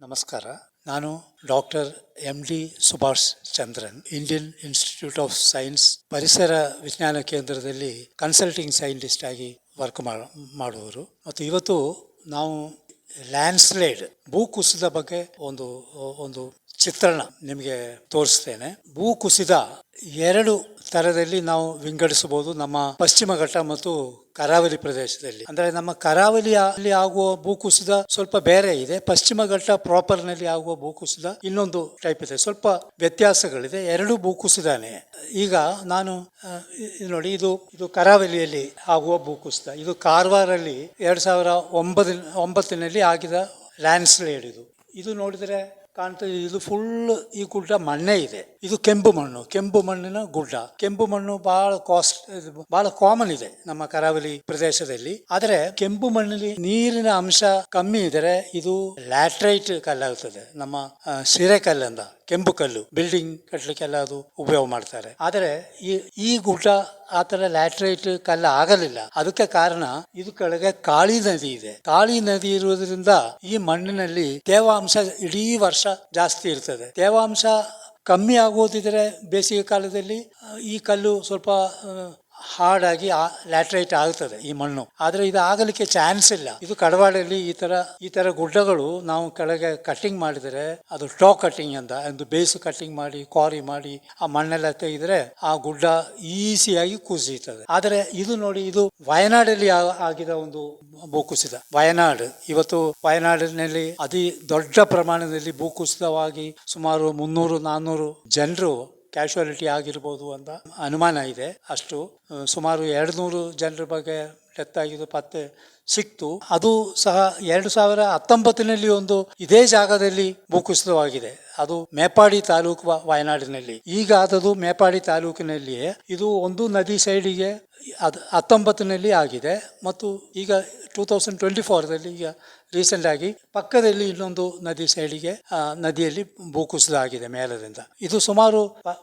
ನಮಸ್ಕಾರ. ನಾನು doctor MD Subhash Chandran, Indian institute of science ಪರಿಸರ ವಿಜ್ಞಾನ ಕೇಂದ್ರದಲ್ಲಿ ಕನ್ಸಲ್ಟಿಂಗ್ ಸೈಂಟಿಸ್ಟ್ ಆಗಿ ವರ್ಕ್ ಮಾಡುವವರು. ಮತ್ತು ಇವತ್ತು ನಾವು ಲ್ಯಾಂಡ್ಸ್ಲೈಡ್ ಭೂಕುಸಿದ ಬಗ್ಗೆ ಒಂದು ಚಿತ್ರಣ ನಿಮಗೆ ತೋರಿಸ್ತೇನೆ. ಭೂಕುಸಿದ ಎರಡು ತರದಲ್ಲಿ ನಾವು ವಿಂಗಡಿಸಬಹುದು. ನಮ್ಮ ಪಶ್ಚಿಮ ಘಟ್ಟ ಮತ್ತು ಕರಾವಳಿ ಪ್ರದೇಶದಲ್ಲಿ, ಅಂದ್ರೆ ನಮ್ಮ ಕರಾವಳಿಯಲ್ಲಿ ಆಗುವ ಭೂಕುಸಿದ ಸ್ವಲ್ಪ ಬೇರೆ ಇದೆ. ಪಶ್ಚಿಮ ಘಟ್ಟ ಪ್ರಾಪರ್ ನಲ್ಲಿ ಆಗುವ ಭೂಕುಸಿದ ಇನ್ನೊಂದು ಟೈಪ್ ಇದೆ, ಸ್ವಲ್ಪ ವ್ಯತ್ಯಾಸಗಳಿದೆ. ಎರಡು ಭೂಕುಸಿದಾನೆ. ಈಗ ನಾನು ನೋಡಿ, ಇದು ಕರಾವಳಿಯಲ್ಲಿ ಆಗುವ ಭೂಕುಸಿದ. ಇದು ಕಾರವಾರಲ್ಲಿ 2009 ಆಗಿದ ಲ್ಯಾಂಡ್ಸ್ಲೈಡ್. ಇದು ನೋಡಿದ್ರೆ ಕಾಣ್ತದೆ, ಇದು ಫುಲ್ ಈ ಗುಡ್ಡ ಮಣ್ಣೇ ಇದೆ. ಇದು ಕೆಂಪು ಮಣ್ಣಿನ ಗುಡ್ಡ. ಕೆಂಪು ಮಣ್ಣು ಬಹಳ ಕಾಮನ್ ಇದೆ ನಮ್ಮ ಕರಾವಳಿ ಪ್ರದೇಶದಲ್ಲಿ. ಆದ್ರೆ ಕೆಂಪು ಮಣ್ಣಲ್ಲಿ ನೀರಿನ ಅಂಶ ಕಮ್ಮಿ ಇದ್ರೆ ಇದು ಲ್ಯಾಟ್ರೈಟ್ ಕಲ್ಲಾಗುತ್ತದೆ. ನಮ್ಮ ಸಿರೆ ಕಲ್ಲಂದ ಕೆಂಪು ಕಲ್ಲು ಬಿಲ್ಡಿಂಗ್ ಕಟ್ಟಲಿಕ್ಕೆಲ್ಲ ಅದು ಉಪಯೋಗ ಮಾಡ್ತಾರೆ. ಆದರೆ ಈ ಗುಡ್ಡ ಆತರ ಲ್ಯಾಟ್ರೈಟ್ ಕಲ್ಲು ಆಗಲಿಲ್ಲ. ಅದಕ್ಕೆ ಕಾರಣ ಇದು ಕೆಳಗೆ ಕಾಳಿ ನದಿ ಇದೆ. ಕಾಳಿ ನದಿ ಇರುವುದರಿಂದ ಈ ಮಣ್ಣಿನಲ್ಲಿ ತೇವಾಂಶ ಇಡೀ ವರ್ಷ ಜಾಸ್ತಿ ಇರ್ತದೆ. ತೇವಾಂಶ ಕಮ್ಮಿ ಆಗೋದಿದ್ರೆ ಬೇಸಿಗೆ ಕಾಲದಲ್ಲಿ ಈ ಕಲ್ಲು ಸ್ವಲ್ಪ ಹಾರ್ಡಾಗಿ ಲ್ಯಾಟ್ರೈಟ್ ಆಗುತ್ತದೆ ಈ ಮಣ್ಣು. ಆದ್ರೆ ಇದು ಆಗಲಿಕ್ಕೆ ಚಾನ್ಸ್ ಇಲ್ಲ. ಇದು ಕಡವಾಡಲ್ಲಿ ಈ ತರ ಗುಡ್ಡಗಳು ನಾವು ಕೆಳಗೆ ಕಟ್ಟಿಂಗ್ ಮಾಡಿದರೆ ಅದು ಟಾ ಕಟ್ಟಿಂಗ್ ಅಂತ ಒಂದು ಬೇಸ್ ಕಟ್ಟಿಂಗ್ ಮಾಡಿ ಕ್ವಾರಿ ಮಾಡಿ ಆ ಮಣ್ಣೆಲ್ಲ ತೆಗೆದ್ರೆ ಆ ಗುಡ್ಡ ಈಸಿಯಾಗಿ ಕುಸಿಯುತ್ತದೆ. ಆದ್ರೆ ಇದು ನೋಡಿ, ಇದು ವಯನಾಡಲ್ಲಿ ಆಗಿದ ಒಂದು ಭೂಕುಸಿತ. ಇವತ್ತು ವಯನಾಡಿನಲ್ಲಿ ಅತಿ ದೊಡ್ಡ ಪ್ರಮಾಣದಲ್ಲಿ ಭೂಕುಸಿತವಾಗಿ ಸುಮಾರು 300-400 ಜನರು ಕ್ಯಾಶುಯಾಲಿಟಿ ಆಗಿರ್ಬೋದು ಅಂತ ಅನುಮಾನ ಇದೆ. ಅಷ್ಟು ಸುಮಾರು 200 ಜನರ ಬಗ್ಗೆ ಡೆತ್ ಆಗಿದ್ದು ಪತ್ತೆ ಸಿಕ್ತು. ಅದು ಸಹ 2019 ಒಂದು ಇದೇ ಜಾಗದಲ್ಲಿ ಭೂಕುಸಿತವಾಗಿದೆ. ಅದು ಮೇಪಾಡಿ ತಾಲೂಕು ವಯನಾಡಿನಲ್ಲಿ. ಈಗ ಆದದು ಮೇಪಾಡಿ ತಾಲೂಕಿನಲ್ಲಿಯೇ. ಇದು ಒಂದು ನದಿ ಸೈಡಿಗೆ 19 ಆಗಿದೆ. ಮತ್ತು ಈಗ 2024 ಈಗ ರೀಸೆಂಟ್ ಆಗಿ ಪಕ್ಕದಲ್ಲಿ ಇನ್ನೊಂದು ನದಿ ಸೈಡಿಗೆ ನದಿಯಲ್ಲಿ ಭೂಕುಸಿತ ಆಗಿದೆ ಮೇಲದಿಂದ. ಇದು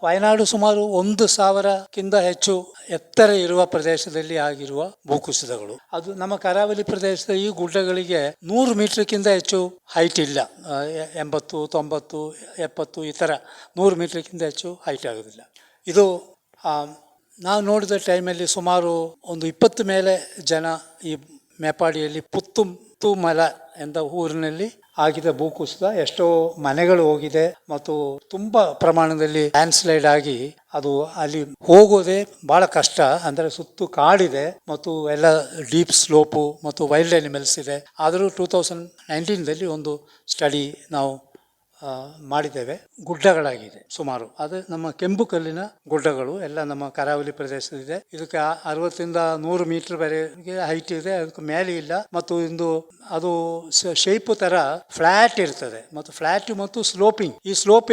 ವಯನಾಡು ಸುಮಾರು 1000ಕ್ಕಿಂತ ಹೆಚ್ಚು ಎತ್ತರ ಇರುವ ಪ್ರದೇಶದಲ್ಲಿ ಆಗಿರುವ ಭೂಕುಸಿತಗಳು. ಅದು ನಮ್ಮ ಕರಾವಳಿ ಪ್ರದೇಶದ ಈ ಗುಡ್ಡಗಳಿಗೆ 100 ಮೀಟರ್ಕ್ಕಿಂತ ಹೆಚ್ಚು ಹೈಟ್ ಇಲ್ಲ. 80, 90, 70 ಈ ಥರ 100 ಮೀಟರ್ಕ್ಕಿಂತ ಹೆಚ್ಚು ಹೈಟ್ ಆಗೋದಿಲ್ಲ. ಇದು ನಾವು ನೋಡಿದ ಟೈಮಲ್ಲಿ ಸುಮಾರು ಒಂದು 20 ಮೇಲೆ ಜನ ಈ ಮೇಪಾಡಿಯಲ್ಲಿ ಪುತ್ತುಮಲ ಎಂದ ಊರಿನಲ್ಲಿ ಆಗಿದ ಭೂಕುಸಿತ. ಎಷ್ಟೋ ಮನೆಗಳು ಹೋಗಿದೆ ಮತ್ತು ತುಂಬಾ ಪ್ರಮಾಣದಲ್ಲಿ ಲ್ಯಾಂಡ್ಸ್ಲೈಡ್ ಆಗಿ ಅದು ಅಲ್ಲಿ ಹೋಗೋದೇ ಬಹಳ ಕಷ್ಟ. ಅಂದ್ರೆ ಸುತ್ತು ಕಾಡಿದೆ ಮತ್ತು ಎಲ್ಲ ಡೀಪ್ ಸ್ಲೋಪು ಮತ್ತು ವೈಲ್ಡ್ ಅನಿಮಲ್ಸ್ ಇದೆ. ಆದರೂ 2019 ಒಂದು ಸ್ಟಡಿ ನಾವು ಮಾಡಿದ್ದೇವೆ. ಗುಡ್ಡಗಳಾಗಿದೆ ಸುಮಾರು. ಅದು ನಮ್ಮ ಕೆಂಪು ಕಲ್ಲಿನ ಗುಡ್ಡಗಳು ಎಲ್ಲ ನಮ್ಮ ಕರಾವಳಿ ಪ್ರದೇಶದಿದೆ. ಇದಕ್ಕೆ 60-100 ಮೀಟರ್ ವರೆಗೆ ಹೈಟ್ ಇದೆ. ಅದಕ್ಕೆ ಮೇಲೆ ಇಲ್ಲ. ಮತ್ತು ಅದು ಶೇಪ್ ತರ ಫ್ಲಾಟ್ ಇರ್ತದೆ. ಮತ್ತು ಫ್ಲಾಟ್ ಮತ್ತು ಸ್ಲೋಪಿಂಗ್. ಈ ಸ್ಲೋಪ್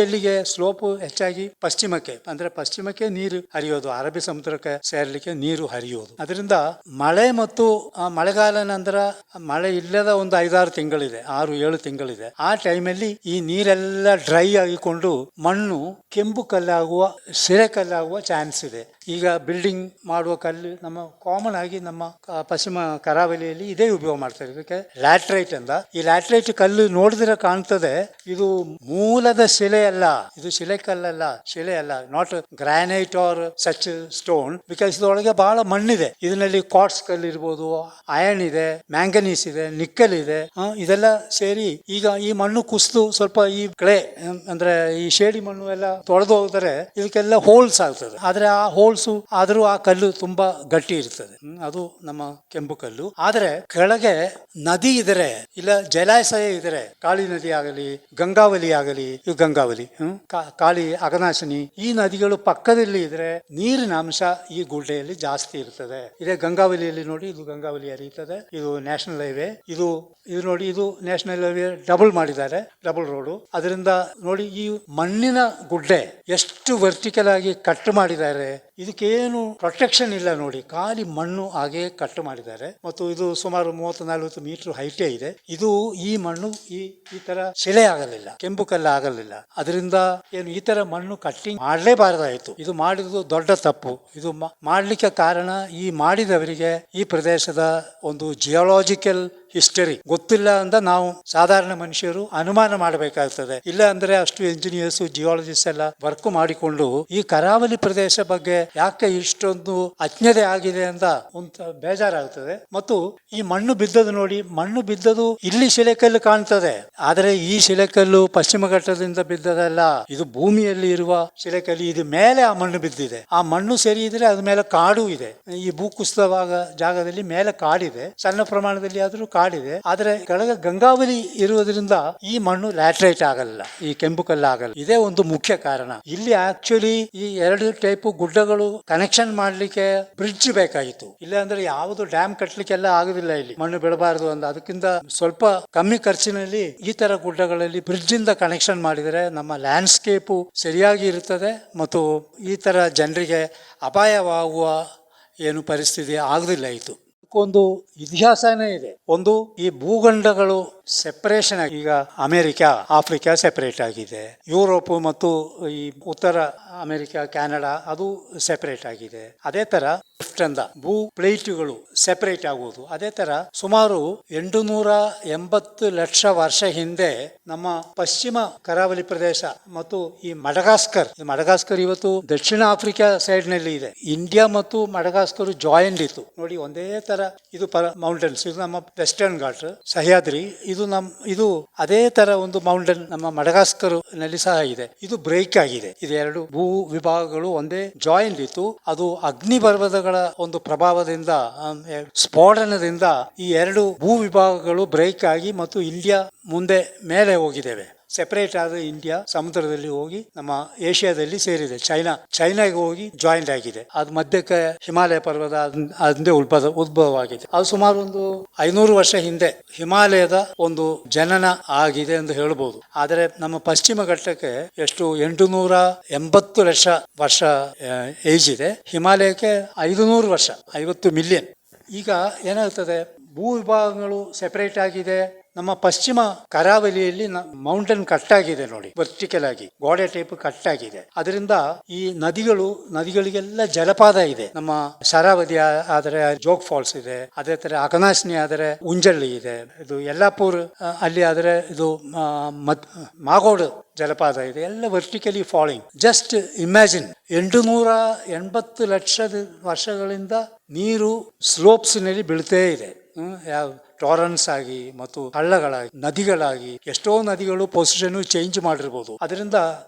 ಹೆಚ್ಚಾಗಿ ಪಶ್ಚಿಮಕ್ಕೆ ನೀರು ಹರಿಯೋದು, ಅರಬ್ಬಿ ಸಮುದ್ರಕ್ಕೆ ಸೇರ್ಲಿಕ್ಕೆ ನೀರು ಹರಿಯೋದು. ಅದರಿಂದ ಮಳೆ ಮತ್ತು ಮಳೆಗಾಲ ನಂತರ ಮಳೆ ಇಲ್ಲದ ಒಂದು 5-6 ತಿಂಗಳಿದೆ, 6-7 ತಿಂಗಳಿದೆ. ಆ ಟೈಮಲ್ಲಿ ಈ ನೀರೆಲ್ಲ ಡ್ರೈ ಆಗಿಕೊಂಡು ಮಣ್ಣು ಕೆಂಪು ಕಲ್ಲಾಗುವ, ಸಿರೆ ಕಲ್ಲಾಗುವ ಚಾನ್ಸ್ ಇದೆ. ಈಗ ಬಿಲ್ಡಿಂಗ್ ಮಾಡುವ ಕಲ್ಲು ನಮ್ಮ ಕಾಮನ್ ಆಗಿ ನಮ್ಮ ಪಶ್ಚಿಮ ಕರಾವಳಿಯಲ್ಲಿ ಇದೇ ಉಪಯೋಗ ಮಾಡ್ತಾರೆ. ಇದಕ್ಕೆ ಲ್ಯಾಟ್ರೈಟ್ ಅಂತ. ಈ ಲ್ಯಾಟ್ರೈಟ್ ಕಲ್ಲು ನೋಡಿದ್ರೆ ಕಾಣ್ತದೆ ಇದು ಮೂಲದ ಶಿಲೆ ಅಲ್ಲ, ಇದು ಶಿಲೆ ಅಲ್ಲ, not granite are such stone. Because ಇದರೊಳಗೆ ಬಹಳ ಮಣ್ಣಿದೆ. ಇದರಲ್ಲಿ ಕ್ವಾರ್ಟ್ಸ್ ಕಲ್ಲು ಇರ್ಬೋದು, ಐರನ್ ಇದೆ, ಮ್ಯಾಂಗನೀಸ್ ಇದೆ, ನಿಕ್ಕಲ್ ಇದೆ. ಇದೆಲ್ಲ ಸೇರಿ ಈಗ ಈ ಮಣ್ಣು ಕುಸಿದು ಸ್ವಲ್ಪ ಈ ಕ್ಲೇ ಅಂದ್ರೆ ಈ ಶೇಡಿ ಮಣ್ಣು ಎಲ್ಲ ತೊಳೆದು ಹೋದರೆ ಇದಕ್ಕೆಲ್ಲ ಹೋಲ್ಸ್ ಆಗ್ತದೆ. ಆದ್ರೆ ಆ ಹೋಲ್ಸ್ ಆದ್ರೂ ಆ ಕಲ್ಲು ತುಂಬಾ ಗಟ್ಟಿ ಇರ್ತದೆ. ಅದು ನಮ್ಮ ಕೆಂಪು ಕಲ್ಲು. ಆದ್ರೆ ಕೆಳಗೆ ನದಿ ಇದ್ರೆ ಇಲ್ಲ ಜಲಾಶಯ ಇದ್ರೆ, ಕಾಳಿ ನದಿ ಆಗಲಿ ಗಂಗಾವಳಿ ಆಗಲಿ, ಇವು ಗಂಗಾವಳಿ, ಕಾಳಿ, ಅಘನಾಶಿನಿ, ಈ ನದಿಗಳು ಪಕ್ಕದಲ್ಲಿ ಇದ್ರೆ ನೀರಿನ ಅಂಶ ಈ ಗುಡ್ಡೆಯಲ್ಲಿ ಜಾಸ್ತಿ ಇರ್ತದೆ. ಇದೇ ಗಂಗಾವಳಿಯಲ್ಲಿ ನೋಡಿ, ಇದು ಗಂಗಾವಳಿ ಹರಿಯುತ್ತದೆ. ಇದು ನ್ಯಾಷನಲ್ ಹೈವೇ. ಇದು ನೋಡಿ, ಇದು ನ್ಯಾಷನಲ್ ಹೈವೇ ಡಬಲ್ ಮಾಡಿದ್ದಾರೆ, ಡಬಲ್ ರೋಡ್. ಅದರಿಂದ ನೋಡಿ ಈ ಮಣ್ಣಿನ ಗುಡ್ಡೆ ಎಷ್ಟು ವರ್ಟಿಕಲ್ ಆಗಿ ಕಟ್ ಮಾಡಿದ್ದಾರೆ. ಇದಕ್ಕೇನು ಪ್ರೊಟೆಕ್ಷನ್ ಇಲ್ಲ ನೋಡಿ, ಖಾಲಿ ಮಣ್ಣು ಹಾಗೆ ಕಟ್ಟು ಮಾಡಿದ್ದಾರೆ. ಮತ್ತು ಇದು ಸುಮಾರು 30-40 ಮೀಟರ್ ಹೈಟೇ ಇದೆ. ಇದು ಈ ಮಣ್ಣು ಈ ತರ ಶಿಲೆ ಆಗಲಿಲ್ಲ, ಕೆಂಪು ಕಲ್ಲು ಆಗಲಿಲ್ಲ. ಅದರಿಂದ ಏನು ಈ ತರ ಮಣ್ಣು ಕಟ್ಟಿಂಗ್ ಮಾಡಲೇಬಾರದಾಯಿತು. ಇದು ಮಾಡಿದ್ದು ದೊಡ್ಡ ತಪ್ಪು. ಇದು ಮಾಡ್ಲಿಕ್ಕೆ ಕಾರಣ ಈ ಮಾಡಿದವರಿಗೆ ಈ ಪ್ರದೇಶದ ಒಂದು ಜಿಯೋಲಾಜಿಕಲ್ ಹಿಸ್ಟರಿ ಗೊತ್ತಿಲ್ಲ ಅಂತ ನಾವು ಸಾಧಾರಣ ಮನುಷ್ಯರು ಅನುಮಾನ ಮಾಡಬೇಕಾಗ್ತದೆ. ಇಲ್ಲ ಅಂದ್ರೆ ಅಷ್ಟು ಎಂಜಿನಿಯರ್ಸ್ ಜಿಯಾಲಜಿಸ್ಟ್ ಎಲ್ಲ ವರ್ಕ್ ಮಾಡಿಕೊಂಡು ಈ ಕರಾವಳಿ ಪ್ರದೇಶ ಬಗ್ಗೆ ಯಾಕೆ ಇಷ್ಟೊಂದು ಅಜ್ಞತೆ ಆಗಿದೆ ಅಂತ ಒಂದು ಬೇಜಾರಾಗ್ತದೆ. ಮತ್ತು ಈ ಮಣ್ಣು ಬಿದ್ದದು ನೋಡಿ, ಮಣ್ಣು ಬಿದ್ದದು ಇಲ್ಲಿ ಶಿಲೆಕಲ್ಲು ಕಾಣ್ತದೆ, ಆದರೆ ಈ ಶಿಲೆಕಲ್ಲು ಪಶ್ಚಿಮ ಘಟ್ಟದಿಂದ ಬಿದ್ದದಲ್ಲ, ಇದು ಭೂಮಿಯಲ್ಲಿ ಇರುವ ಶಿಲೆಕಲ್ಲು. ಇದು ಮೇಲೆ ಆ ಮಣ್ಣು ಬಿದ್ದಿದೆ. ಆ ಮಣ್ಣು ಸರಿ ಇದ್ರೆ ಅದ ಮೇಲೆ ಕಾಡು ಇದೆ. ಈ ಭೂಕುಸಿತವಾದ ಜಾಗದಲ್ಲಿ ಮೇಲೆ ಕಾಡಿದೆ, ಸಣ್ಣ ಪ್ರಮಾಣದಲ್ಲಿ ಆದ್ರೂ ಕಾಡಿದೆ. ಆದ್ರೆ ಕೆಳಗೆ ಗಂಗಾವಲಿ ಇರುವುದರಿಂದ ಈ ಮಣ್ಣು ಲ್ಯಾಟ್ರೈಟ್ ಆಗಲ್ಲ, ಈ ಕೆಂಪು ಕಲ್ಲು ಆಗಲ್ಲ. ಇದೇ ಒಂದು ಮುಖ್ಯ ಕಾರಣ. ಇಲ್ಲಿ ಆಕ್ಚುಲಿ ಈ 2 ಟೈಪ್ ಗುಡ್ಡಗಳು ಕನೆಕ್ಷನ್ ಮಾಡ್ಲಿಕ್ಕೆ ಬ್ರಿಡ್ಜ್ ಬೇಕಾಗಿತ್ತು. ಇಲ್ಲ ಅಂದ್ರೆ ಯಾವುದು ಡ್ಯಾಮ್ ಕಟ್ಟಲಿಕ್ಕೆಲ್ಲ ಆಗುದಿಲ್ಲ ಇಲ್ಲಿ, ಮಣ್ಣು ಬಿಡಬಾರದು ಅಂತ. ಅದಕ್ಕಿಂತ ಸ್ವಲ್ಪ ಕಮ್ಮಿ ಖರ್ಚಿನಲ್ಲಿ ಈ ತರ ಗುಡ್ಡಗಳಲ್ಲಿ ಬ್ರಿಡ್ಜ್ ಇಂದ ಕನೆಕ್ಷನ್ ಮಾಡಿದರೆ ನಮ್ಮ ಲ್ಯಾಂಡ್ಸ್ಕೇಪು ಸರಿಯಾಗಿ ಇರುತ್ತದೆ ಮತ್ತು ಈ ತರ ಜನರಿಗೆ ಅಪಾಯವಾಗುವ ಏನು ಪರಿಸ್ಥಿತಿ ಆಗುದಿಲ್ಲ. ಇದು ಒಂದು ಇತಿಹಾಸನೇ ಇದೆ. ಒಂದು ಈ ಭೂಖಂಡಗಳು ಸೆಪರೇಷನ್ ಆಗಿ, ಈಗ ಅಮೆರಿಕಾ ಆಫ್ರಿಕಾ ಸೆಪರೇಟ್ ಆಗಿದೆ, ಯುರೋಪ್ ಮತ್ತು ಈ ಉತ್ತರ ಅಮೆರಿಕಾ ಕೆನಡಾ ಅದು ಸೆಪರೇಟ್ ಆಗಿದೆ. ಅದೇ ತರ ಭೂ ಪ್ಲೇಟುಗಳು ಸೆಪರೇಟ್ ಆಗುವುದು. ಅದೇ ತರ ಸುಮಾರು 880 ಲಕ್ಷ ವರ್ಷ ಹಿಂದೆ ನಮ್ಮ ಪಶ್ಚಿಮ ಕರಾವಳಿ ಪ್ರದೇಶ ಮತ್ತು ಈ ಮಡಗಾಸ್ಕರ್ ಇವತ್ತು ದಕ್ಷಿಣ ಆಫ್ರಿಕಾ ಸೈಡ್ ನಲ್ಲಿ ಇದೆ. ಇಂಡಿಯಾ ಮತ್ತು ಮಡಗಾಸ್ಕರ್ ಜಾಯಿಂಟ್ ಇತ್ತು ನೋಡಿ, ಒಂದೇ ತರ. ಇದು ಮೌಂಟೇನ್ಸ್, ಇದು ನಮ್ಮ ವೆಸ್ಟರ್ನ್ ಘಾಟ್ ಸಹ್ಯಾದ್ರಿ, ಇದು ಅದೇ ತರ ಒಂದು ಮೌಂಟೇನ್ ನಮ್ಮ ಮಡಗಾಸ್ಕರ್ ನಲ್ಲಿ ಸಹ ಇದೆ. ಇದು ಬ್ರೇಕ್ ಆಗಿದೆ. ಇದು 2 ಭೂ ವಿಭಾಗಗಳು ಒಂದೇ ಜಾಯಿಂಟ್ ಇತ್ತು. ಅದು ಅಗ್ನಿ ಪರ್ವತಗಳ ಒಂದು ಪ್ರಭಾವದಿಂದ, ಸ್ಫೋಟನದಿಂದ ಈ 2 ಭೂ ವಿಭಾಗಗಳು ಬ್ರೇಕ್ ಆಗಿ ಮತ್ತು ಇಂಡಿಯಾ ಮುಂದೆ ಮೇಲೆ ಹೋಗಿದ್ದೇವೆ. ಸೆಪರೇಟ್ ಆದ ಇಂಡಿಯಾ ಸಮುದ್ರದಲ್ಲಿ ಹೋಗಿ ನಮ್ಮ ಏಷ್ಯಾದಲ್ಲಿ ಸೇರಿದೆ. ಚೈನಾಗೆ ಹೋಗಿ ಜಾಯಿಂಟ್ ಆಗಿದೆ. ಅದು ಮಧ್ಯಕ್ಕೆ ಹಿಮಾಲಯ ಪರ್ವತ ಅದೇ ಉದ್ಭವವಾಗಿದೆ. ಅದು ಸುಮಾರು ಒಂದು 500 ವರ್ಷ ಹಿಂದೆ ಹಿಮಾಲಯದ ಒಂದು ಜನನ ಆಗಿದೆ ಎಂದು ಹೇಳ್ಬೋದು. ಆದರೆ ನಮ್ಮ ಪಶ್ಚಿಮ ಘಟ್ಟಕ್ಕೆ ಎಷ್ಟು 880 ಲಕ್ಷ ವರ್ಷ ಏಜ್ ಇದೆ. ಹಿಮಾಲಯಕ್ಕೆ 500 ವರ್ಷ, 50 ಮಿಲಿಯನ್. ಈಗ ಏನಾಗ್ತದೆ, ಭೂ ವಿಭಾಗಗಳು ಸೆಪರೇಟ್ ಆಗಿದೆ. ನಮ್ಮ ಪಶ್ಚಿಮ ಕರಾವಳಿಯಲ್ಲಿ ಮೌಂಟೇನ್ ಕಟ್ಟಾಗಿದೆ ನೋಡಿ, ವರ್ಟಿಕಲ್ ಆಗಿ ಗೋಡೆ ಟೈಪ್ ಕಟ್ಟಾಗಿದೆ. ಅದರಿಂದ ಈ ನದಿಗಳಿಗೆಲ್ಲ ಜಲಪಾತ ಇದೆ. ನಮ್ಮ ಶರಾವತಿ ಆದರೆ ಜೋಗ್ ಫಾಲ್ಸ್ ಇದೆ, ಅದೇ ತರ ಅಕನಾಶಿನಿ ಆದರೆ ಉಂಜಳ್ಳಿ ಇದೆ, ಇದು ಯಲ್ಲಾಪುರ್ ಅಲ್ಲಿ ಆದರೆ ಇದು ಮಾಗೋಡು ಜಲಪಾತ ಇದೆ. ಎಲ್ಲ vertically falling. Just imagine, 880 lakh ವರ್ಷಗಳಿಂದ ನೀರು ಸ್ಲೋಪ್ಸ್ ನಲ್ಲಿ ಬೀಳ್ತೇ ಇದೆ. ಟಾರನ್ಸ್ ಆಗಿ ಮತ್ತು ಹಳ್ಳಗಳಾಗಿ, ನದಿಗಳಾಗಿ, ಎಷ್ಟೋ ನದಿಗಳು ಪೊಸಿಷನ್ ಚೇಂಜ್ ಮಾಡಿರ್ಬೋದು. ಅದರಿಂದ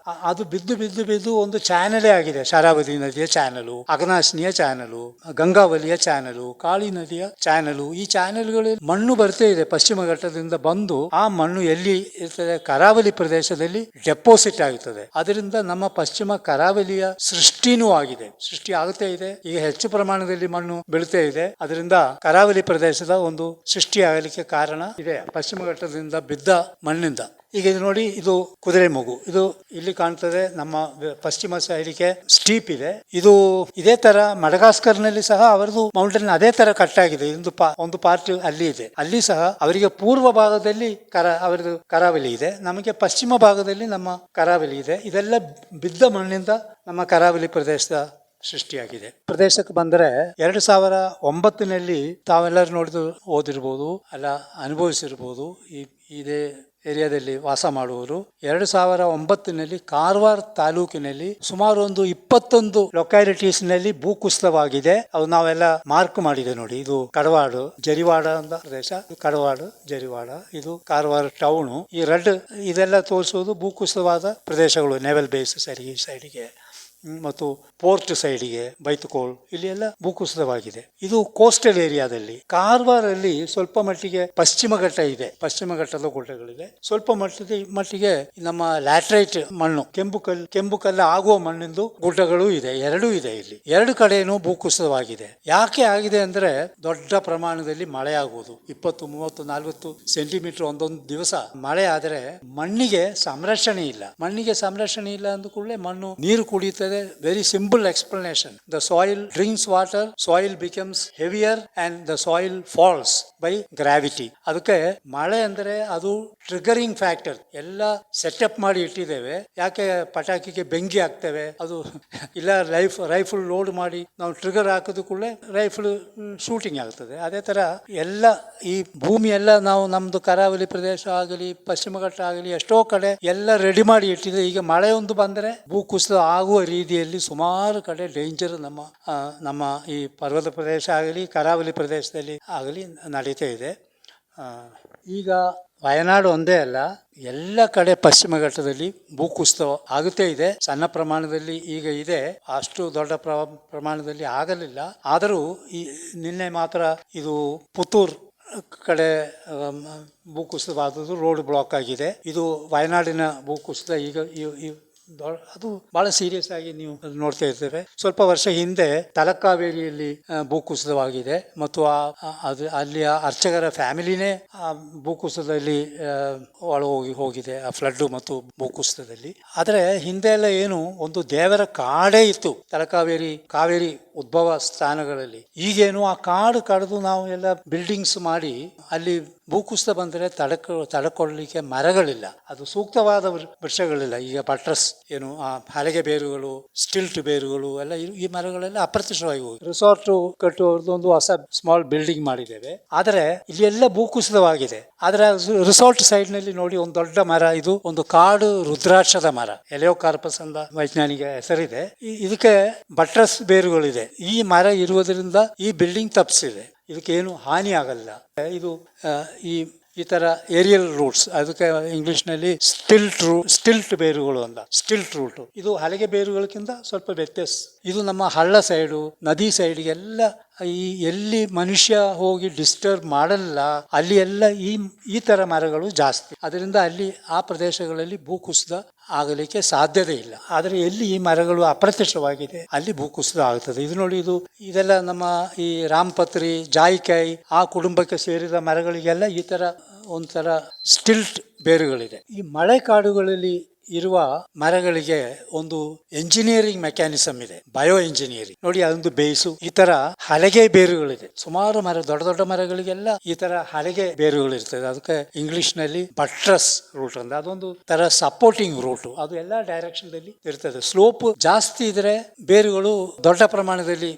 ಅದು ಬಿದ್ದು ಒಂದು ಚಾನಲೇ ಆಗಿದೆ. ಶರಾವತಿ ನದಿಯ ಚಾನಲು, ಅಘನಾಶಿನಿಯ ಚಾನಲು, ಗಂಗಾವಲಿಯ ಚಾನಲು, ಕಾಳಿ ನದಿಯ ಚಾನಲು. ಈ ಚಾನೆಲ್ಗಳಲ್ಲಿ ಮಣ್ಣು ಬರ್ತೇ ಇದೆ ಪಶ್ಚಿಮ ಘಟ್ಟದಿಂದ ಬಂದು. ಆ ಮಣ್ಣು ಎಲ್ಲಿ ಇರ್ತದೆ, ಕರಾವಳಿ ಪ್ರದೇಶದಲ್ಲಿ ಡೆಪಾಸಿಟ್ ಆಗುತ್ತದೆ. ಅದರಿಂದ ನಮ್ಮ ಪಶ್ಚಿಮ ಕರಾವಳಿಯ ಸೃಷ್ಟಿ ಆಗುತ್ತೇ ಇದೆ. ಈಗ ಹೆಚ್ಚು ಪ್ರಮಾಣದಲ್ಲಿ ಮಣ್ಣು ಬೀಳ್ತೇ ಇದೆ. ಅದರಿಂದ ಕರಾವಳಿ ಪ್ರದೇಶದ ಒಂದು ಸೃಷ್ಟಿ ಆಗಲಿಕ್ಕೆ ಕಾರಣ ಇದೆ, ಪಶ್ಚಿಮ ಘಟ್ಟದಿಂದ ಬಿದ್ದ ಮಣ್ಣಿಂದ. ಈಗ ಇದು ನೋಡಿ, ಇದು ಕುದುರೆಮುಗು, ಇದು ಇಲ್ಲಿ ಕಾಣ್ತದೆ. ನಮ್ಮ ಪಶ್ಚಿಮ ಸೈಡಿಗೆ ಸ್ಟೀಪ್ ಇದೆ. ಇದು ಇದೇ ತರ ಮಡಗಾಸ್ಕರ್ ನಲ್ಲಿ ಸಹ ಅವರದು ಮೌಂಟೇನ್ ಅದೇ ತರ ಕಟ್ಟಾಗಿದೆ. ಒಂದು ಪಾರ್ಟ್ ಅಲ್ಲಿ ಇದೆ. ಅಲ್ಲಿ ಸಹ ಅವರಿಗೆ ಪೂರ್ವ ಭಾಗದಲ್ಲಿ ಅವರದು ಕರಾವಳಿ ಇದೆ, ನಮಗೆ ಪಶ್ಚಿಮ ಭಾಗದಲ್ಲಿ ನಮ್ಮ ಕರಾವಳಿ ಇದೆ. ಇದೆಲ್ಲ ಬಿದ್ದ ಮಣ್ಣಿಂದ ನಮ್ಮ ಕರಾವಳಿ ಪ್ರದೇಶದ ಸೃಷ್ಟಿಯಾಗಿದೆ. ಪ್ರದೇಶಕ್ಕೆ ಬಂದರೆ 2009 ತಾವೆಲ್ಲರೂ ಓದಿರ್ಬೋದು, ಅಲ್ಲ ಅನುಭವಿಸಿರ್ಬೋದು. ಇದೇ ಏರಿಯಾದಲ್ಲಿ ವಾಸ ಮಾಡುವವರು 2009 ಕಾರವಾರ ತಾಲೂಕಿನಲ್ಲಿ ಸುಮಾರು ಒಂದು 21 ಲೊಕ್ಯಾಲಿಟೀಸ್ ನಲ್ಲಿ ಭೂಕುಸಿತವಾಗಿದೆ. ಅದು ನಾವೆಲ್ಲ ಮಾರ್ಕ್ ಮಾಡಿದೆ ನೋಡಿ. ಇದು ಕಡವಾಡು ಜರಿವಾಡ ಅಂತ ಪ್ರದೇಶ, ಕಡವಾಡು ಜರಿವಾಡ, ಇದು ಕಾರವಾರ ಟೌನು. ಈ ರೆಡ್ ಇದೆಲ್ಲ ತೋರಿಸೋದು ಭೂಕುಸಿತವಾದ ಪ್ರದೇಶಗಳು. ನೆವಲ್ ಬೇಸ್ ಸೈಡಿಗೆ ಮತ್ತು ಪೋರ್ಟ್ ಸೈಡಿಗೆ ಬೈತುಕೋಲ್, ಇಲ್ಲಿ ಎಲ್ಲ ಭೂಕುಸಿತವಾಗಿದೆ. ಇದು ಕೋಸ್ಟಲ್ ಏರಿಯಾದಲ್ಲಿ. ಕಾರವಾರಲ್ಲಿ ಸ್ವಲ್ಪ ಮಟ್ಟಿಗೆ ಪಶ್ಚಿಮ ಘಟ್ಟ ಇದೆ, ಪಶ್ಚಿಮ ಘಟ್ಟದ ಗುಡ್ಡಗಳಿದೆ. ಸ್ವಲ್ಪ ಮಟ್ಟಿಗೆ ನಮ್ಮ ಲ್ಯಾಟ್ರೈಟ್ ಮಣ್ಣು, ಕೆಂಪು ಕಲ್ಲು ಆಗುವ ಮಣ್ಣಿಂದು ಗುಡ್ಡಗಳು ಇದೆ. ಎರಡೂ ಇದೆ. ಇಲ್ಲಿ 2 ಕಡೆನೂ ಭೂಕುಸಿತವಾಗಿದೆ. ಯಾಕೆ ಆಗಿದೆ ಅಂದ್ರೆ, ದೊಡ್ಡ ಪ್ರಮಾಣದಲ್ಲಿ ಮಳೆ ಆಗುವುದು. 20, 30, 40 ಸೆಂಟಿಮೀಟರ್ ಒಂದೊಂದು ದಿವಸ ಮಳೆ ಆದರೆ ಮಣ್ಣಿಗೆ ಸಂರಕ್ಷಣೆ ಇಲ್ಲ. ಅಂದ ಕೂಡಲೇ ಮಣ್ಣು ನೀರು ಕುಡಿಯುತ್ತದೆ, ಹೇಳ್ತದೆ, very simple explanation. The soil drinks water, soil becomes heavier and the soil falls by gravity. ಅದಕ್ಕೆ ಮಳೆ ಅಂದ್ರೆ ಅದು ಟ್ರಿಗರಿಂಗ್ ಫ್ಯಾಕ್ಟರ್. ಎಲ್ಲ ಸೆಟಪ್ ಮಾಡಿ ಇಟ್ಟಿದ್ದೇವೆ, ಯಾಕೆ ಪಟಾಕಿಗೆ ಬೆಂಕಿ ಹಾಕ್ತೇವೆ, ಅದು ಇಲ್ಲ ರೈಫಲ್ ಲೋಡ್ ಮಾಡಿ ನಾವು ಟ್ರಿಗರ್ ಹಾಕಿದ ಕೂಡಲೇ ರೈಫಲ್ ಶೂಟಿಂಗ್ ಆಗ್ತದೆ. ಅದೇ ತರ ಎಲ್ಲ ಈ ಭೂಮಿ ಎಲ್ಲ ನಾವು ನಮ್ದು ಕರಾವಳಿ ಪ್ರದೇಶ ಆಗಲಿ ಪಶ್ಚಿಮ ಘಟ್ಟ ಆಗಲಿ ಎಷ್ಟೋ ಕಡೆ ಎಲ್ಲ ರೆಡಿ ಮಾಡಿ ಇಟ್ಟಿದೆ. ಈಗ ಮಳೆ ಒಂದು ಬಂದರೆ ಭೂಕುಸಿತ ಆಗುವ ರೀತಿಯಲ್ಲಿ ಸುಮಾರು ಕಡೆ ಡೇಂಜರ್ ನಮ್ಮ ಈ ಪರ್ವತ ಪ್ರದೇಶ ಆಗಲಿ ಕರಾವಳಿ ಪ್ರದೇಶದಲ್ಲಿ ಆಗಲಿ ನಡೀತಾ ಇದೆ. ಈಗ ವಯನಾಡು ಒಂದೇ ಅಲ್ಲ, ಎಲ್ಲ ಕಡೆ ಪಶ್ಚಿಮ ಘಟ್ಟದಲ್ಲಿ ಭೂಕುಸಿತ ಆಗುತ್ತೇ ಇದೆ. ಸಣ್ಣ ಪ್ರಮಾಣದಲ್ಲಿ ಈಗ ಇದೆ, ಅಷ್ಟು ದೊಡ್ಡ ಪ್ರಮಾಣದಲ್ಲಿ ಆಗಲಿಲ್ಲ. ಆದರೂ ಈ ನಿನ್ನೆ ಮಾತ್ರ ಇದು ಪುತ್ತೂರು ಕಡೆ ಭೂಕುಸಿತವಾದದ್ದು, ರೋಡ್ ಬ್ಲಾಕ್ ಆಗಿದೆ. ಇದು ವಯನಾಡಿನ ಭೂಕುಸಿತ. ಈಗ ಅದು ಬಹಳ ಸೀರಿಯಸ್ ಆಗಿ ನೀವು ನೋಡ್ತಾ ಇರ್ತೇವೆ. ಸ್ವಲ್ಪ ವರ್ಷ ಹಿಂದೆ ತಲಕಾವೇರಿಯಲ್ಲಿ ಭೂಕುಸಿತವಾಗಿದೆ ಮತ್ತು ಅಲ್ಲಿಯ ಅರ್ಚಕರ ಫ್ಯಾಮಿಲಿನೇ ಭೂಕುಸಿತದಲ್ಲಿ ಹೋಗಿದೆ, ಆ ಫ್ಲಡ್ ಮತ್ತು ಭೂಕುಸಿತದಲ್ಲಿ. ಆದರೆ ಹಿಂದೆ ಎಲ್ಲ ಏನು ಒಂದು ದೇವರ ಕಾಡೇ ಇತ್ತು ಕಾವೇರಿ ಉದ್ಭವ ಸ್ಥಾನಗಳಲ್ಲಿ. ಈಗೇನು ಆ ಕಾಡು ಕಡಿದು ನಾವು ಎಲ್ಲ ಬಿಲ್ಡಿಂಗ್ಸ್ ಮಾಡಿ ಅಲ್ಲಿ ಭೂಕುಸಿತ ಬಂದರೆ ತಡಕೊಳ್ಳಲಿಕ್ಕೆ ಮರಗಳಿಲ್ಲ, ಅದು ಸೂಕ್ತವಾದ ವೃಕ್ಷಗಳಿಲ್ಲ. ಈಗ ಬಟ್ರಸ್ ಏನು ಆ ಹಲಗೆ ಬೇರುಗಳು, ಸ್ಟಿಲ್ಟ್ ಬೇರುಗಳು ಎಲ್ಲ ಈ ಮರಗಳೆಲ್ಲ ಅಪ್ರತ್ಯಕ್ಷವಾಗಿ ಹೋಗಿ ರಿಸಾರ್ಟ್ ಕಟ್ಟುವುದು ಒಂದು ಹೊಸ ಸ್ಮಾಲ್ ಬಿಲ್ಡಿಂಗ್ ಮಾಡಿದ್ದೇವೆ. ಆದರೆ ಇಲ್ಲಿ ಎಲ್ಲ ಭೂಕುಸಿತವಾಗಿದೆ. ಆದರೆ ರಿಸಾರ್ಟ್ ಸೈಡ್ ನಲ್ಲಿ ನೋಡಿ ಒಂದು ದೊಡ್ಡ ಮರ, ಇದು ಒಂದು ಕಾಡು ರುದ್ರಾಕ್ಷದ ಮರ, ಎಲೆಯೋಕಾರ್ಪಸ್ ಅಂತ ವೈಜ್ಞಾನಿಕ ಹೆಸರಿದೆ. ಇದಕ್ಕೆ ಬಟ್ರಸ್ ಬೇರುಗಳಿದೆ. ಈ ಮರ ಇರುವುದರಿಂದ ಈ ಬಿಲ್ಡಿಂಗ್ ತಪ್ಪಿಸಿದೆ, ಇದಕ್ಕೇನು ಹಾನಿ ಆಗಲ್ಲ. ಇದು ಈ ತರ ಏರಿಯಲ್ ರೂಟ್ಸ್, ಅದಕ್ಕೆ ಇಂಗ್ಲಿಷ್ನಲ್ಲಿ ಸ್ಟಿಲ್ಟ್ ಬೇರುಗಳು ಅಂತ, ಸ್ಟಿಲ್ಟ್ ರೂಟ್. ಇದು ಹಲಗೆ ಬೇರುಗಳಕ್ಕಿಂತ ಸ್ವಲ್ಪ ವ್ಯತ್ಯಾಸ. ಇದು ನಮ್ಮ ಹಳ್ಳ ಸೈಡು, ನದಿ ಸೈಡ್ಗೆಲ್ಲ ಎಲ್ಲಿ ಮನುಷ್ಯ ಹೋಗಿ ಡಿಸ್ಟರ್ಬ್ ಮಾಡಲ್ಲ ಅಲ್ಲಿ ಎಲ್ಲ ಈ ತರ ಮರಗಳು ಜಾಸ್ತಿ. ಅದರಿಂದ ಅಲ್ಲಿ ಆ ಪ್ರದೇಶಗಳಲ್ಲಿ ಭೂಕುಸಿತ ಆಗಲಿಕ್ಕೆ ಸಾಧ್ಯತೆ ಇಲ್ಲ. ಆದರೆ ಎಲ್ಲಿ ಈ ಮರಗಳು ಅಪ್ರತ್ಯಕ್ಷವಾಗಿದೆ ಅಲ್ಲಿ ಭೂಕುಸಿತ ಆಗ್ತದೆ. ಇದು ನೋಡಿ, ಇದೆಲ್ಲ ನಮ್ಮ ಈ ರಾಮಪತ್ರಿ, ಜಾಯಿಕಾಯಿ ಆ ಕುಟುಂಬಕ್ಕೆ ಸೇರಿದ ಮರಗಳಿಗೆಲ್ಲ ಈ ತರ ಒಂಥರ ಸ್ಟಿಲ್ಟ್ ಬೇರುಗಳಿದೆ. ಈ ಮಳೆ ಕಾಡುಗಳಲ್ಲಿ ಇರುವ ಮರಗಳಿಗೆ ಒಂದು ಎಂಜಿನಿಯರಿಂಗ್ ಮೆಕ್ಯಾನಿಸಮ್ ಇದೆ, ಬಯೋ ಎಂಜಿನಿಯರಿಂಗ್. ನೋಡಿ, ಅದೊಂದು ಬೇಸು. ಈ ತರ ಹಲಗೆ ಬೇರುಗಳಿದೆ. ಸುಮಾರು ದೊಡ್ಡ ದೊಡ್ಡ ಮರಗಳಿಗೆಲ್ಲ ಈ ತರ ಹಲಗೆ ಬೇರುಗಳು ಇರ್ತದೆ. ಅದಕ್ಕೆ ಇಂಗ್ಲಿಷ್ ನಲ್ಲಿ ಬಟ್ರಸ್ ರೂಟ್ ಅಂತ. ಅದೊಂದು ತರ ಸಪೋರ್ಟಿಂಗ್ ರೂಟ್. ಅದು ಎಲ್ಲ ಡೈರೆಕ್ಷನ್ ದಲ್ಲಿ ಇರ್ತದೆ. ಸ್ಲೋಪ್ ಜಾಸ್ತಿ ಇದ್ರೆ ಬೇರುಗಳು ದೊಡ್ಡ ಪ್ರಮಾಣದಲ್ಲಿ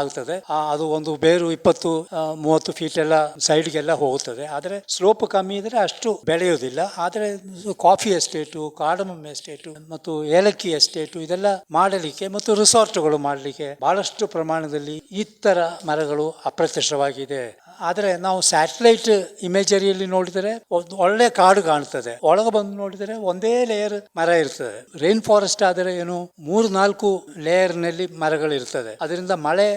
ಆಗ್ತದೆ. ಅದು ಒಂದು ಬೇರು 20-30 ಫೀಟ್ ಎಲ್ಲ ಸೈಡ್ಗೆಲ್ಲ ಹೋಗುತ್ತದೆ. ಆದ್ರೆ ಸ್ಲೋಪ್ ಕಮ್ಮಿ ಇದ್ರೆ ಅಷ್ಟು ಬೆಳೆಯೋದಿಲ್ಲ. ಆದ್ರೆ ಕಾಫಿ ಎಸ್ಟೇಟು, ಕಾರ್ಡಮಮ್ ಎಸ್ಟೇಟು ಮತ್ತು ಏಲಕ್ಕಿ ಎಸ್ಟೇಟು ಇದೆಲ್ಲ ಮಾಡಲಿಕ್ಕೆ ಮತ್ತು ರಿಸಾರ್ಟ್ಗಳು ಮಾಡಲಿಕ್ಕೆ ಬಹಳಷ್ಟು ಪ್ರಮಾಣದಲ್ಲಿ ಈ ತರ ಮರಗಳು ಅಪ್ರತ್ಯಕ್ಷವಾಗಿದೆ. ಆದರೆ ನಾವು ಸ್ಯಾಟಲೈಟ್ ಇಮೇಜರಿಯಲ್ಲಿ ನೋಡಿದರೆ ಒಂದು ಒಳ್ಳೆ ಕಾಡು ಕಾಣ್ತದೆ. ಒಳಗೆ ಬಂದು ನೋಡಿದರೆ ಒಂದೇ ಲೇಯರ್ ಮರ ಇರ್ತದೆ. ರೈನ್ ಫಾರೆಸ್ಟ್ ಆದರೆ ಏನು 3-4 ಲೇಯರ್ ನಲ್ಲಿ ಮರಗಳಿರ್ತದೆ. ಅದರಿಂದ ಮಳೆ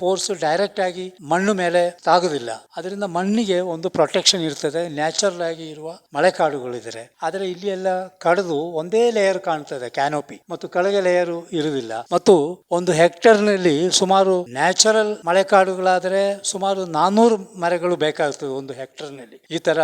ಫೋರ್ಸ್ ಡೈರೆಕ್ಟ್ ಆಗಿ ಮಣ್ಣು ಮೇಲೆ ತಾಗುದಿಲ್ಲ. ಅದರಿಂದ ಮಣ್ಣಿಗೆ ಒಂದು ಪ್ರೊಟೆಕ್ಷನ್ ಇರ್ತದೆ. ನ್ಯಾಚುರಲ್ ಆಗಿ ಇರುವ ಮಳೆ ಕಾಡುಗಳಿದ್ದಾರೆ. ಆದರೆ ಇಲ್ಲಿ ಎಲ್ಲ ಕಡಿದು ಒಂದೇ ಲೇಯರ್ ಕಾಣ್ತದೆ, ಕ್ಯಾನೋಪಿ, ಮತ್ತು ಕೆಳಗೆ ಲೇಯರ್ ಇರುವುದಿಲ್ಲ. ಮತ್ತು ಒಂದು ಹೆಕ್ಟೇರ್ ನಲ್ಲಿ ಸುಮಾರು ನ್ಯಾಚುರಲ್ ಮಳೆ ಕಾಡುಗಳಾದರೆ ಸುಮಾರು 400 ಮರಗಳು ಬೇಕಾಗ್ತದೆ ಒಂದು ಹೆಕ್ಟೇರ್ ನಲ್ಲಿ, ಈ ತರ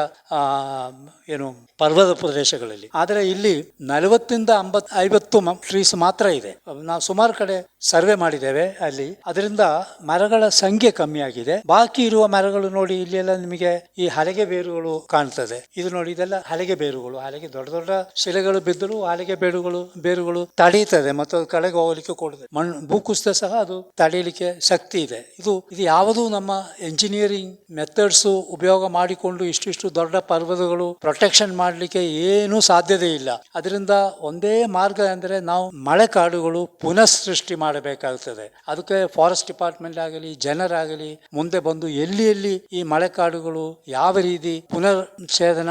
ಏನು ಪರ್ವತ ಪ್ರದೇಶಗಳಲ್ಲಿ. ಆದರೆ ಇಲ್ಲಿ 40-50 ಟ್ರೀಸ್ ಮಾತ್ರ ಇದೆ. ನಾವು ಸುಮಾರು ಕಡೆ ಸರ್ವೆ ಮಾಡಿದ್ದೇವೆ ಅಲ್ಲಿ. ಅದರಿಂದ ಮರಗಳ ಸಂಖ್ಯೆ ಕಮ್ಮಿ ಆಗಿದೆ. ಬಾಕಿ ಇರುವ ಮರಗಳು ನೋಡಿ, ಇಲ್ಲಿ ಎಲ್ಲ ನಿಮಗೆ ಈ ಹಲಗೆ ಬೇರುಗಳು ಕಾಣ್ತದೆ. ಇದು ನೋಡಿ, ಇದೆಲ್ಲ ಹಲಗೆ ಬೇರುಗಳು. ಹಲಗೆ ದೊಡ್ಡ ದೊಡ್ಡ ಶಿಲೆಗಳು ಬಿದ್ದರೂ ಹಲಗೆ ಬೇರುಗಳು ತಡೀತದೆ ಮತ್ತು ಅದು ಕೆಳಗೆ ಹೋಗ್ಲಿಕ್ಕೆ ಕೊಡುತ್ತೆ. ಭೂಕುಸಿತ ಸಹ ಅದು ತಡೆಯಲಿಕ್ಕೆ ಶಕ್ತಿ ಇದೆ. ಇದು ಯಾವುದು ನಮ್ಮ ಎಂಜಿನಿಯರಿಂಗ್ ಮೆಥಡ್ಸ್ ಉಪಯೋಗ ಮಾಡಿಕೊಂಡು ಇಷ್ಟು ದೊಡ್ಡ ಪರ್ವತಗಳು ಪ್ರೊಟೆಕ್ಷನ್ ಮಾಡಲಿಕ್ಕೆ ಏನೂ ಸಾಧ್ಯತೆ ಇಲ್ಲ. ಅದರಿಂದ ಒಂದೇ ಮಾರ್ಗ ಅಂದರೆ ನಾವು ಮಳೆ ಕಾಡುಗಳು ಪುನಃ ಸೃಷ್ಟಿ ಮಾಡಬೇಕಾಗುತ್ತದೆ. ಅದಕ್ಕೆ ಫಾರೆಸ್ಟ್ ಡಿಪಾರ್ಟ್ಮೆಂಟ್ ಆಗಲಿ ಜನರಾಗಲಿ ಮುಂದೆ ಬಂದು ಎಲ್ಲಿ ಈ ಮಳೆ ಕಾಡುಗಳು ಯಾವ ರೀತಿ ಪುನಶ್ಚೇತನ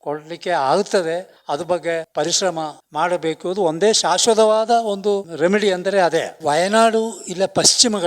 ಕೊಡಲಿಕ್ಕೆ ಆಗುತ್ತದೆ ಅದ್ರ ಬಗ್ಗೆ ಪರಿಶ್ರಮ ಮಾಡಬೇಕು. ಅದು ಒಂದೇ ಶಾಶ್ವತವಾದ ಒಂದು ರೆಮಿಡಿ ಅಂದರೆ ಅದೇ. ವಯನಾಡು ಇಲ್ಲ ಪಶ್ಚಿಮ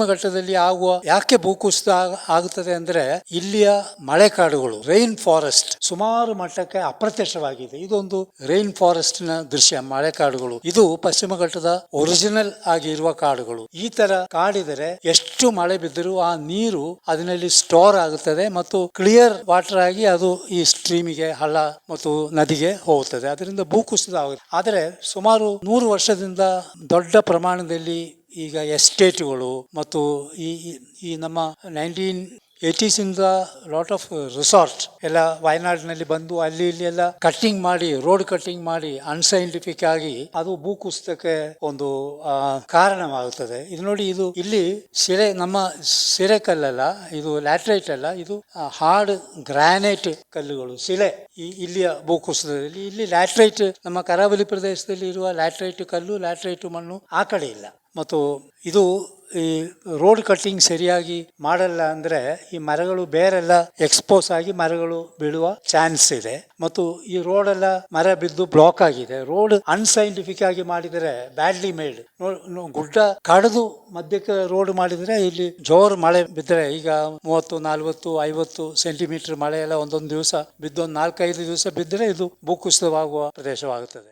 ಘಟ್ಟದಲ್ಲಿ ಆಗುವ ಯಾಕೆ ಭೂಕುಸಿತ ಆಗುತ್ತದೆ ಅಂದ್ರೆ ಇಲ್ಲಿಯ ಮಳೆಕಾಡುಗಳು, ರೈನ್ ಫಾರೆಸ್ಟ್ ಸುಮಾರು ಮಟ್ಟಕ್ಕೆ ಅಪ್ರತ್ಯಕ್ಷವಾಗಿದೆ. ಇದೊಂದು ರೈನ್ ಫಾರೆಸ್ಟ್ ನ ದೃಶ್ಯ. ಮಳೆಕಾಡುಗಳು ಇದು ಪಶ್ಚಿಮ ಘಟ್ಟದ ಒರಿಜಿನಲ್ ಆಗಿ ಇರುವ ಕಾಡುಗಳು. ಈ ತರ ಕಾಡಿದರೆ ಎಷ್ಟು ಮಳೆ ಬಿದ್ದರೂ ಆ ನೀರು ಅದರಲ್ಲಿ ಸ್ಟೋರ್ ಆಗುತ್ತದೆ ಮತ್ತು ಕ್ಲಿಯರ್ ವಾಟರ್ ಆಗಿ ಅದು ಈ ಸ್ಟ್ರೀಮ್ ಸ್ಟ್ರೀಮಿಗೆ, ಹಳ್ಳ ಮತ್ತು ನದಿಗೆ ಹೋಗುತ್ತದೆ. ಅದರಿಂದ ಭೂಕುಸಿತ ಆಗುತ್ತೆ. ಆದರೆ ಸುಮಾರು 100 ವರ್ಷದಿಂದ ದೊಡ್ಡ ಪ್ರಮಾಣದಲ್ಲಿ ಈಗ ಎಸ್ಟೇಟ್ಗಳು ಮತ್ತು ಈ ಈ ನಮ್ಮ 1980s ಲಾಟ್ ಆಫ್ ರಿಸಾರ್ಟ್ ಎಲ್ಲ ವಯನಾಡಿನಲ್ಲಿ ಬಂದು ಅಲ್ಲಿ ಇಲ್ಲಿ ಎಲ್ಲ ಕಟ್ಟಿಂಗ್ ಮಾಡಿ, ರೋಡ್ ಕಟ್ಟಿಂಗ್ ಮಾಡಿ ಅನ್ಸೈಂಟಿಫಿಕ್ ಆಗಿ ಅದು ಭೂಕುಸಿತಕ್ಕೆ ಒಂದು ಕಾರಣವಾಗುತ್ತದೆ. ಇದು ನೋಡಿ, ಇದು ಇಲ್ಲಿ ನಮ್ಮ ಸಿರೆ ಕಲ್ಲಲ್ಲ, ಇದು ಲ್ಯಾಟ್ರೈಟ್ ಅಲ್ಲ, ಇದು ಹಾರ್ಡ್ ಗ್ರಾನೈಟ್ ಕಲ್ಲುಗಳು, ಶಿಲೆ. ಇಲ್ಲಿಯ ಭೂಕುಸಿತದಲ್ಲಿ ಇಲ್ಲಿ ಲ್ಯಾಟ್ರೈಟ್, ನಮ್ಮ ಕರಾವಳಿ ಪ್ರದೇಶದಲ್ಲಿ ಇರುವ ಲ್ಯಾಟ್ರೈಟ್ ಕಲ್ಲು, ಲ್ಯಾಟ್ರೈಟ್ ಮಣ್ಣು ಆ ಕಡೆ ಇಲ್ಲ. ಮತ್ತು ಇದು ಈ ರೋಡ್ ಕಟ್ಟಿಂಗ್ ಸರಿಯಾಗಿ ಮಾಡಲ್ಲ ಅಂದರೆ ಈ ಮರಗಳು ಬೇರೆಲ್ಲ ಎಕ್ಸ್ಪೋಸ್ ಆಗಿ ಮರಗಳು ಬೀಳುವ ಚಾನ್ಸ್ ಇದೆ. ಮತ್ತು ಈ ರೋಡೆಲ್ಲ ಮರ ಬಿದ್ದು ಬ್ಲಾಕ್ ಆಗಿದೆ. ರೋಡ್ ಅನ್ಸೈಂಟಿಫಿಕ್ ಆಗಿ ಮಾಡಿದರೆ ಬ್ಯಾಡ್ಲಿ ಮೇಡ್. ಗುಡ್ಡ ಕಡಿದು ಮಧ್ಯಕ್ಕೆ ರೋಡ್ ಮಾಡಿದರೆ ಇಲ್ಲಿ ಜೋರು ಮಳೆ ಬಿದ್ದರೆ, ಈಗ 30, 40, 50 ಸೆಂಟಿಮೀಟರ್ ಮಳೆ ಎಲ್ಲ ಒಂದೊಂದು ದಿವಸ ಬಿದ್ದು, 4-5 ದಿವಸ ಬಿದ್ದರೆ ಇದು ಭೂಕುಸಿತವಾಗುವ ಪ್ರದೇಶವಾಗುತ್ತದೆ.